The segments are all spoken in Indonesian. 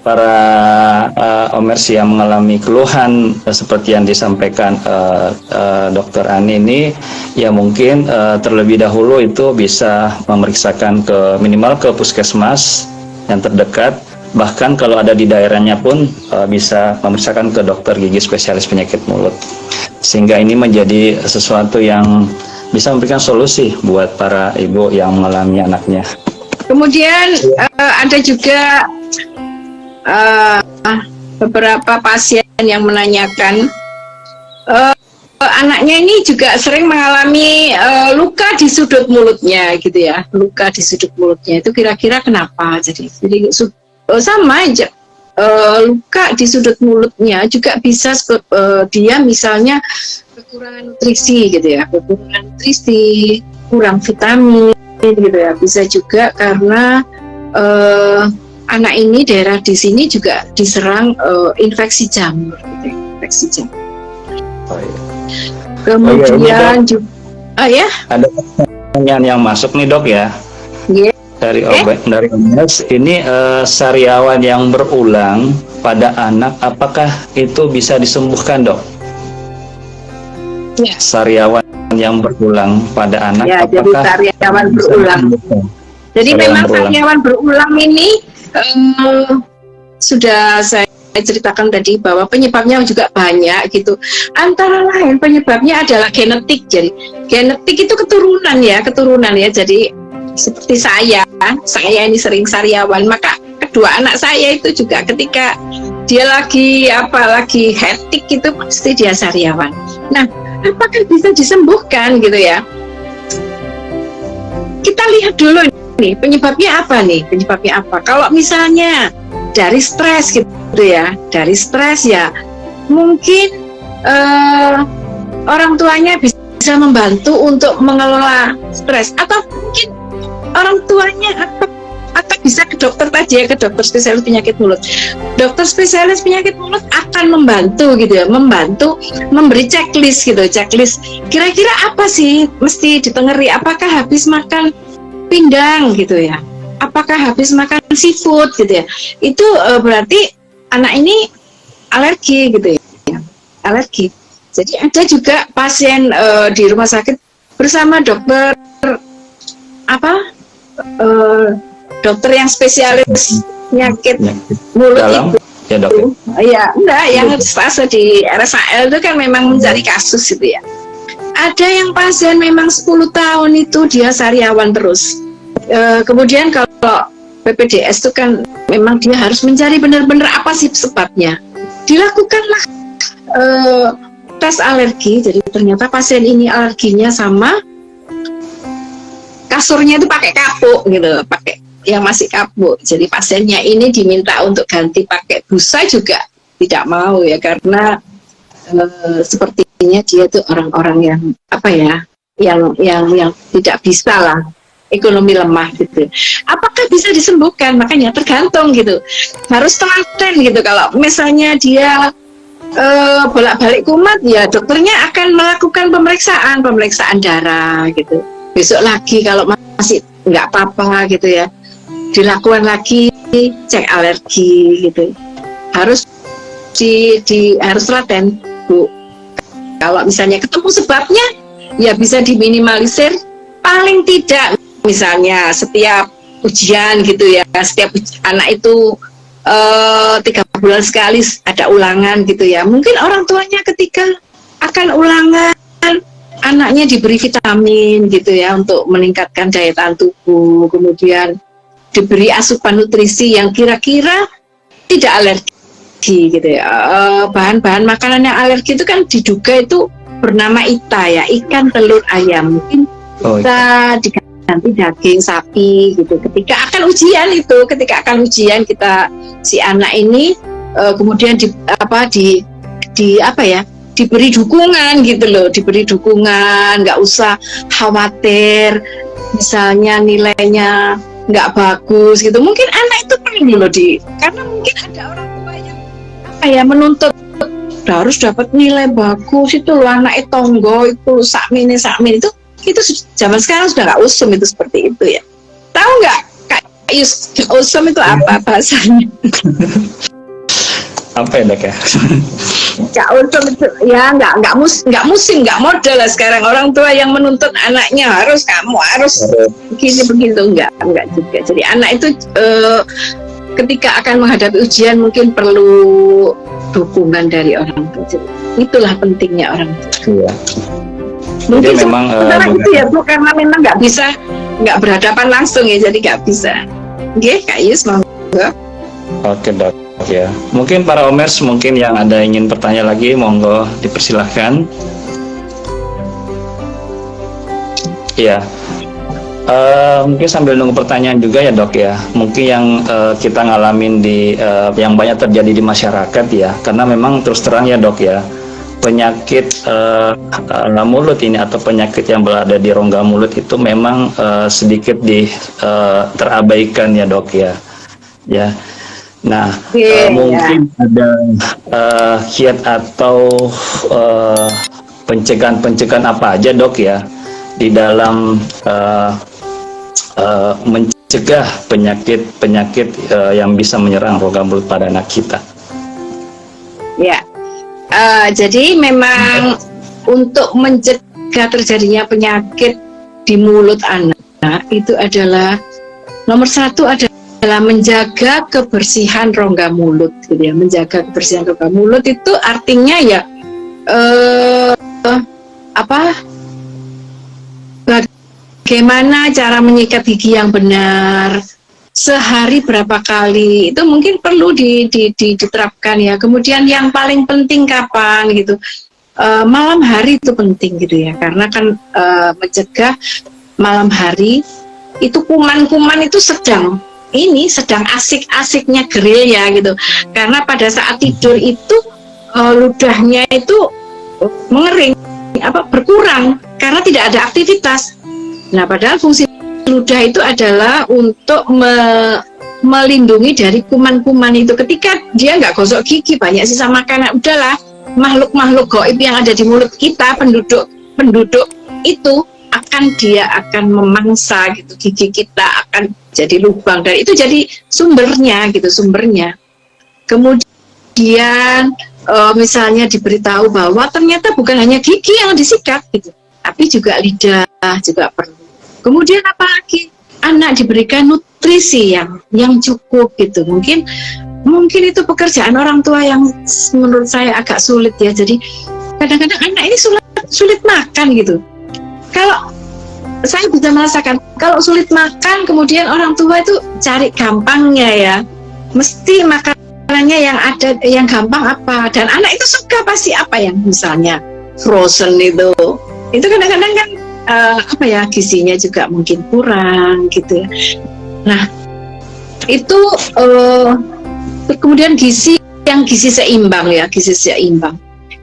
para omers yang mengalami keluhan seperti yang disampaikan Dokter Ani ini, ya mungkin terlebih dahulu itu bisa memeriksakan minimal ke puskesmas yang terdekat. Bahkan kalau ada di daerahnya pun bisa memeriksakan ke dokter gigi spesialis penyakit mulut. Sehingga ini menjadi sesuatu yang bisa memberikan solusi buat para ibu yang mengalami anaknya. Kemudian ada juga beberapa pasien yang menanyakan anaknya ini juga sering mengalami luka di sudut mulutnya gitu ya. Luka di sudut mulutnya itu kira-kira kenapa? Jadi sama aja, luka di sudut mulutnya juga bisa dia misalnya kekurangan nutrisi gitu ya, kekurangan nutrisi, kurang vitamin gitu ya. Bisa juga karena anak ini daerah di sini juga diserang infeksi jamur gitu ya, infeksi jamur. Kemudian juga ya ada pertanyaan yang masuk nih dok ya. Dari Omes ini, sariawan yang berulang pada anak, apakah itu bisa disembuhkan dok? Ya. Sariawan yang berulang pada anak, ya, apakah jadi sariawan berulang? Jadi memang sariawan berulang ini sudah saya ceritakan tadi bahwa penyebabnya juga banyak gitu. Antara lain penyebabnya adalah genetik. Jadi genetik itu keturunan ya. Jadi seperti saya ini sering sariawan, maka kedua anak saya itu juga ketika dia lagi hektik itu pasti dia sariawan. Nah, apakah bisa disembuhkan gitu ya? Kita lihat dulu nih penyebabnya apa. Kalau misalnya dari stres gitu ya, mungkin orang tuanya bisa membantu untuk mengelola stres, atau mungkin orang tuanya atau bisa ke dokter tadi ya, ke dokter spesialis penyakit mulut. Dokter spesialis penyakit mulut akan membantu gitu ya, memberi checklist gitu, kira-kira apa sih mesti ditengeri, apakah habis makan pindang gitu ya, apakah habis makan seafood gitu ya, itu berarti anak ini alergi gitu ya, alergi. Jadi ada juga pasien di rumah sakit bersama dokter dokter yang spesialis penyakit mulut itu. Ya dok. Iya, enggak, yang stase di RSAL itu kan memang mencari kasus gitu ya. Ada yang pasien memang 10 tahun itu dia sariawan terus. Kemudian kalau PPDS itu kan memang dia harus mencari benar-benar apa sih sebabnya. Dilakukanlah tes alergi, jadi ternyata pasien ini alerginya sama kasurnya itu pakai kapuk gitu, pakai yang masih kapuk. Jadi pasiennya ini diminta untuk ganti pakai busa juga tidak mau ya, karena sepertinya dia tuh orang-orang yang yang tidak bisa lah, ekonomi lemah gitu. Apakah bisa disembuhkan? Makanya tergantung gitu, harus telaten gitu. Kalau misalnya dia bolak-balik kumat, ya dokternya akan melakukan pemeriksaan darah gitu. Besok lagi kalau masih nggak apa-apa gitu ya, dilakukan lagi cek alergi gitu. Harus harus laten Bu. Kalau misalnya ketemu sebabnya, ya bisa diminimalisir. Paling tidak misalnya setiap ujian gitu ya, setiap anak itu 3 bulan sekali ada ulangan gitu ya. Mungkin orang tuanya ketika akan ulangan, anaknya diberi vitamin gitu ya untuk meningkatkan daya tahan tubuh, kemudian diberi asupan nutrisi yang kira-kira tidak alergi gitu ya. Bahan-bahan makanan yang alergi itu kan diduga itu bernama ITA ya, ikan, telur, ayam. Mungkin bisa diganti daging sapi gitu. Ketika akan ujian kita si anak ini kemudian diberi dukungan gitu loh, nggak usah khawatir misalnya nilainya nggak bagus gitu. Mungkin anak itu perlu loh karena mungkin ada orang tua yang menuntut harus dapat nilai bagus itu loh, anak tonggo itu sakmin itu zaman sekarang sudah nggak usum itu seperti itu ya. Tahu nggak Kak Yus, awesome itu apa bahasanya? Apa ya, Dok ya? Kak awesome itu ya nggak musim, nggak model lah sekarang orang tua yang menuntut anaknya kamu harus begini begitu, nggak juga. Jadi anak itu ketika akan menghadapi ujian mungkin perlu dukungan dari orang tua. Jadi, itulah pentingnya orang tua. Iya. Mungkin Jadi memang sementara itu ya Bu, karena memang nggak berhadapan langsung ya, jadi nggak bisa. Oke, Kak Yus monggo. Oke, Dok. Ya, mungkin para omers mungkin yang ada ingin bertanya lagi, monggo dipersilahkan. Iya. Mungkin sambil nunggu pertanyaan juga ya, Dok ya. Mungkin yang kita ngalamin yang banyak terjadi di masyarakat ya, karena memang terus terang ya, Dok ya, penyakit mulut ini atau penyakit yang berada di rongga mulut itu memang sedikit terabaikan ya, Dok ya. Ya. Nah, mungkin ada kiat atau pencegahan apa aja, Dok ya, di dalam mencegah penyakit yang bisa menyerang rongga mulut pada anak kita. Ya, jadi memang untuk mencegah terjadinya penyakit di mulut anak itu adalah nomor satu adalah menjaga kebersihan rongga mulut, gitu ya. Menjaga kebersihan rongga mulut itu artinya ya bagaimana cara menyikat gigi yang benar, sehari berapa kali, itu mungkin perlu diterapkan ya. Kemudian yang paling penting kapan gitu, malam hari itu penting gitu ya, karena kan mencegah malam hari itu kuman-kuman itu sedang asik-asiknya gerilya gitu, karena pada saat tidur itu ludahnya itu mengering, berkurang karena tidak ada aktivitas. Nah, padahal fungsi ludah itu adalah untuk melindungi dari kuman-kuman itu. Ketika dia nggak gosok gigi, banyak sisa makanan, udahlah, makhluk-makhluk gaib yang ada di mulut kita, penduduk itu dia akan memangsa gitu, gigi kita akan jadi lubang, dan itu jadi sumbernya. Kemudian misalnya diberitahu bahwa ternyata bukan hanya gigi yang disikat gitu, tapi juga lidah juga perlu. Kemudian apalagi anak diberikan nutrisi yang cukup gitu. Mungkin itu pekerjaan orang tua yang menurut saya agak sulit ya. Jadi kadang-kadang anak ini sulit makan gitu. Kalau saya bisa merasakan, kalau sulit makan, kemudian orang tua itu cari gampangnya ya, mesti makanannya yang gampang apa, dan anak itu suka pasti apa yang misalnya frozen itu kadang-kadang kan gizinya juga mungkin kurang gitu ya. Nah itu kemudian gizi seimbang ya,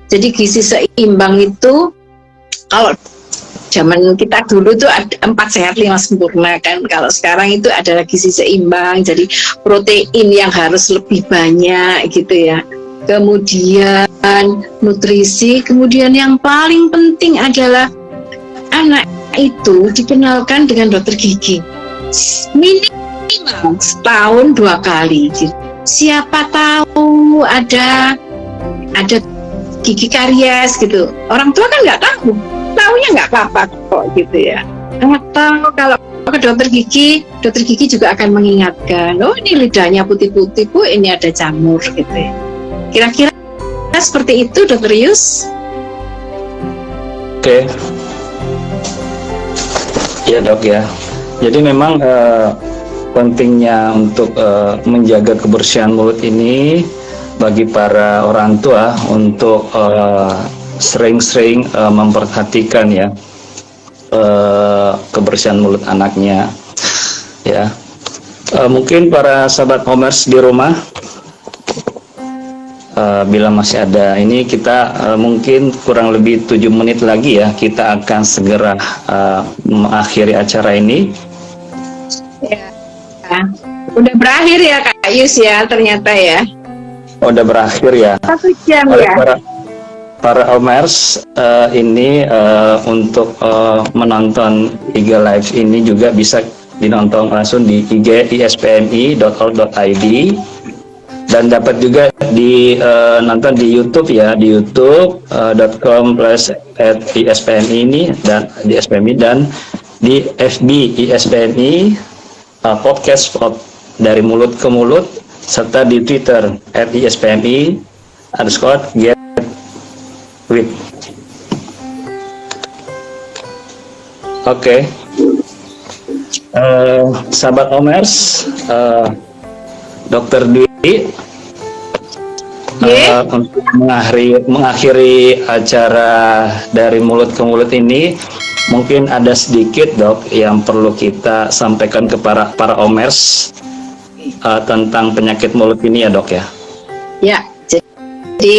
jadi gizi seimbang itu kalau zaman kita dulu tuh 4 sehat 5 sempurna kan. Kalau sekarang itu adalah gizi seimbang, jadi protein yang harus lebih banyak gitu ya. Kemudian nutrisi, kemudian yang paling penting adalah anak itu dikenalkan dengan dokter gigi minimal setahun 2 kali. Siapa tahu ada gigi karies gitu. Orang tua kan nggak tahu. Taunya nggak apa-apa kok gitu ya. Atau kalau ke dokter gigi juga akan mengingatkan, oh ini lidahnya putih-putih Bu, ini ada jamur gitu ya. Kira-kira seperti itu, Dokter Yus? Oke. Ya, Dok ya. Jadi memang pentingnya untuk menjaga kebersihan mulut ini bagi para orang tua untuk sering-sering memperhatikan ya kebersihan mulut anaknya ya. Mungkin para sahabat Homers di rumah, bila masih ada ini, kita mungkin kurang lebih 7 menit lagi ya, kita akan segera mengakhiri acara ini ya. Udah berakhir ya Kak Yus ya, ternyata ya. Udah berakhir ya. 1 jam ya. Para Homers ini untuk menonton IG Live ini juga bisa dinonton langsung di IG ispmi.org.id, dan dapat juga nonton di YouTube ya, di youtube.com/ispmi ini, dan di SPMI, dan di FB ISPMI podcast dari mulut ke mulut, serta di Twitter @ispmi_get_with. Oke. Sahabat Omers, Dokter Dwi, untuk mengakhiri acara dari mulut ke mulut ini, mungkin ada sedikit Dok yang perlu kita sampaikan kepada para Omers tentang penyakit mulut ini ya Dok ya. Ya, jadi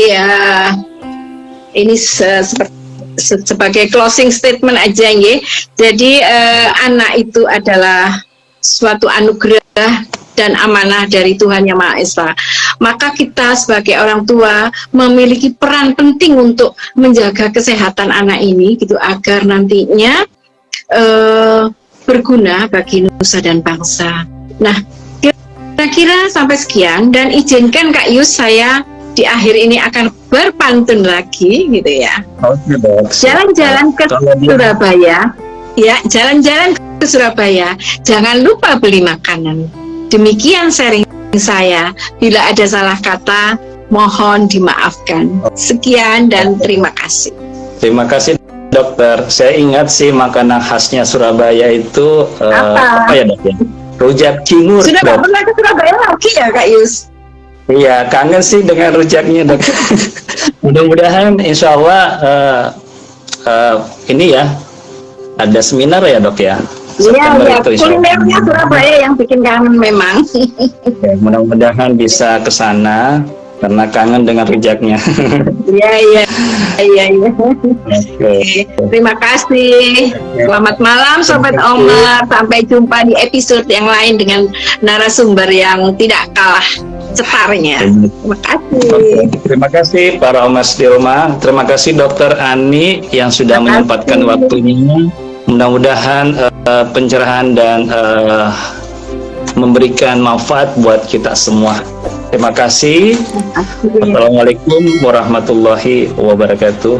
ini sebagai closing statement aja ya. Jadi anak itu adalah suatu anugerah dan amanah dari Tuhan Yang Maha Esa. Maka kita sebagai orang tua memiliki peran penting untuk menjaga kesehatan anak ini gitu, agar nantinya berguna bagi nusa dan bangsa. Nah, kira-kira sampai sekian, dan izinkan Kak Yus, saya di akhir ini akan berpantun lagi gitu ya. Jalan-jalan ke Surabaya, ya, jalan-jalan ke Surabaya, jangan lupa beli makanan. Demikian sharing saya. Bila ada salah kata, mohon dimaafkan. Sekian dan terima kasih. Terima kasih Dokter. Saya ingat sih makanan khasnya Surabaya itu apa ya Dok ya? Rujak cingur. Sudah nggak pernah ke Surabaya lagi ya Kak Yus? Iya, kangen sih dengan rujaknya Dok. Mudah-mudahan insya Allah ini ya, ada seminar ya Dok ya. Iya, kulinernya Surabaya yang bikin kangen memang. Ya, mudah-mudahan bisa ke sana karena kangen dengan rujaknya. Iya. Oke. Terima kasih. Selamat malam Sobat Omer. Sampai jumpa di episode yang lain dengan narasumber yang tidak kalah cetarnya. Terima kasih. Terima kasih para Omers di rumah. Terima kasih Dokter Ani yang sudah menyempatkan waktunya. Mudah-mudahan pencerahan dan memberikan manfaat buat kita semua. Terima kasih. Assalamualaikum warahmatullahi wabarakatuh.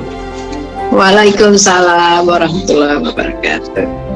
Waalaikumsalam warahmatullahi wabarakatuh.